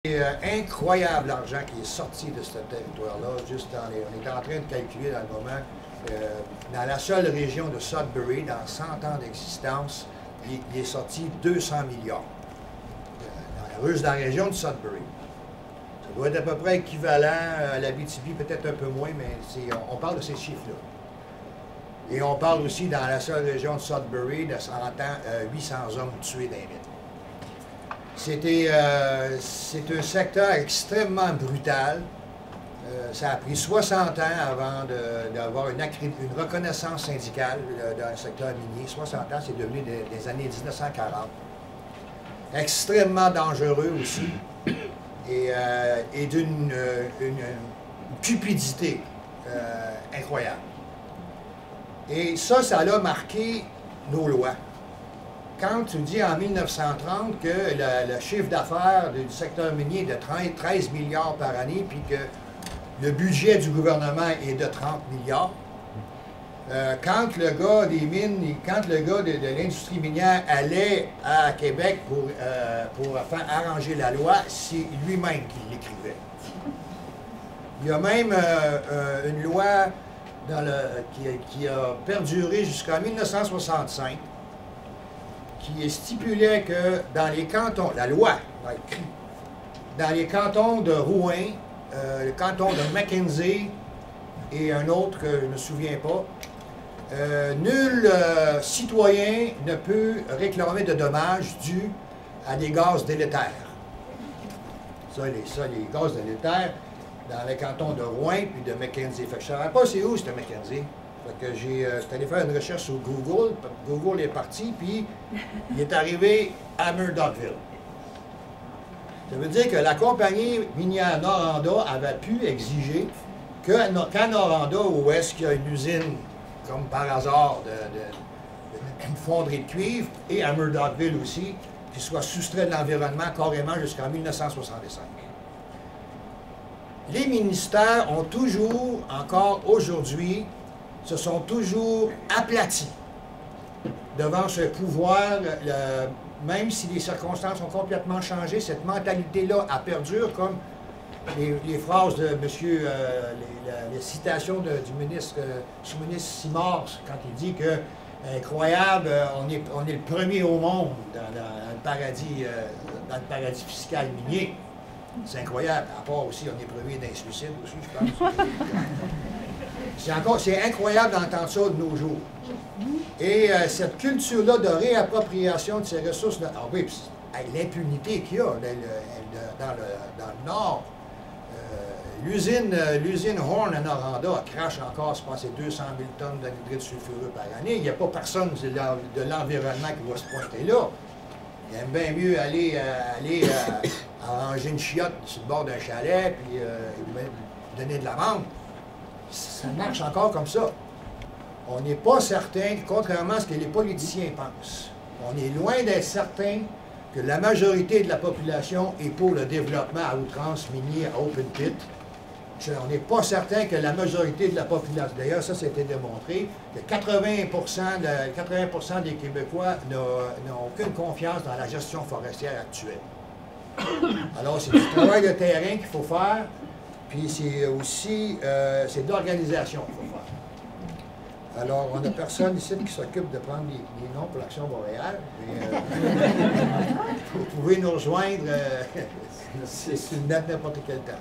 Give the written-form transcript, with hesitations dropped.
C'est incroyable l'argent qui est sorti de ce territoire-là. On est en train de calculer dans le moment, dans la seule région de Sudbury, dans 100 ans d'existence, il est sorti 200 milliards. Dans la région de Sudbury. Ça doit être à peu près équivalent à l'Abitibi, peut-être un peu moins, mais on parle de ces chiffres-là. Et on parle aussi dans la seule région de Sudbury de 100 ans, 800 hommes tués dans les mines. C'est un secteur extrêmement brutal. Ça a pris 60 ans avant d'avoir une reconnaissance syndicale dans le secteur minier. 60 ans, c'est devenu des années 1940. Extrêmement dangereux aussi. Et d'une cupidité incroyable. Et ça a marqué nos lois. Quand tu dis en 1930 que le chiffre d'affaires du secteur minier est de 13 milliards par année, puis que le budget du gouvernement est de 30 milliards, quand le gars des mines, quand le gars de l'industrie minière allait à Québec pour faire arranger la loi, c'est lui-même qui l'écrivait. Il y a même une loi qui a perduré jusqu'en 1965, qui stipulait que dans les cantons, la loi va être écrite, dans les cantons de Rouen, le canton de Mackenzie et un autre que je ne me souviens pas, nul citoyen ne peut réclamer de dommages dus à des gaz délétères. Les gaz délétères dans les cantons de Rouen puis de Mackenzie. Fait que je ne savais pas c'est où c'était Mackenzie. Fait que j'étais allé faire une recherche sur Google. Google est parti, puis il est arrivé à Murdochville. Ça veut dire que la compagnie minière Noranda avait pu exiger qu'à Noranda, où est-ce qu'il y a une usine, comme par hasard, une fonderie de cuivre, et à Murdochville aussi, qui soit soustrait de l'environnement carrément jusqu'en 1965. Les ministères ont toujours, encore aujourd'hui, se sont toujours aplatis devant ce pouvoir, même si les circonstances ont complètement changé, cette mentalité-là a perduré, comme les phrases de monsieur, les citations du sous-ministre Simard, quand il dit que, incroyable, on est le premier au monde dans le paradis fiscal minier. C'est incroyable. À part aussi, on est premier dans les suicides aussi, je pense. C'est incroyable d'entendre ça de nos jours. Et cette culture-là de réappropriation de ces ressources, oui, l'impunité qu'il y a dans le Nord, l'usine Horn à Noranda crache encore, c'est passé 200 000 tonnes d'anhydride sulfureux par année. Il n'y a pas personne de l'environnement qui va se pointer là. Il aime bien mieux aller arranger une chiotte sur le bord d'un chalet, puis donner de la vente. Ça marche encore comme ça. On n'est pas certain, contrairement à ce que les politiciens pensent, on est loin d'être certain que la majorité de la population est pour le développement à outrance minier à open pit. On n'est pas certain que la majorité de la population, d'ailleurs ça a été démontré, que 80% des Québécois n'ont aucune confiance dans la gestion forestière actuelle. Alors c'est du travail de terrain qu'il faut faire, puis c'est aussi c'est de l'organisation qu'il faut faire. Alors on n'a personne ici qui s'occupe de prendre des noms pour l'Action boréale. Vous pouvez nous rejoindre, c'est une date n'importe quel temps.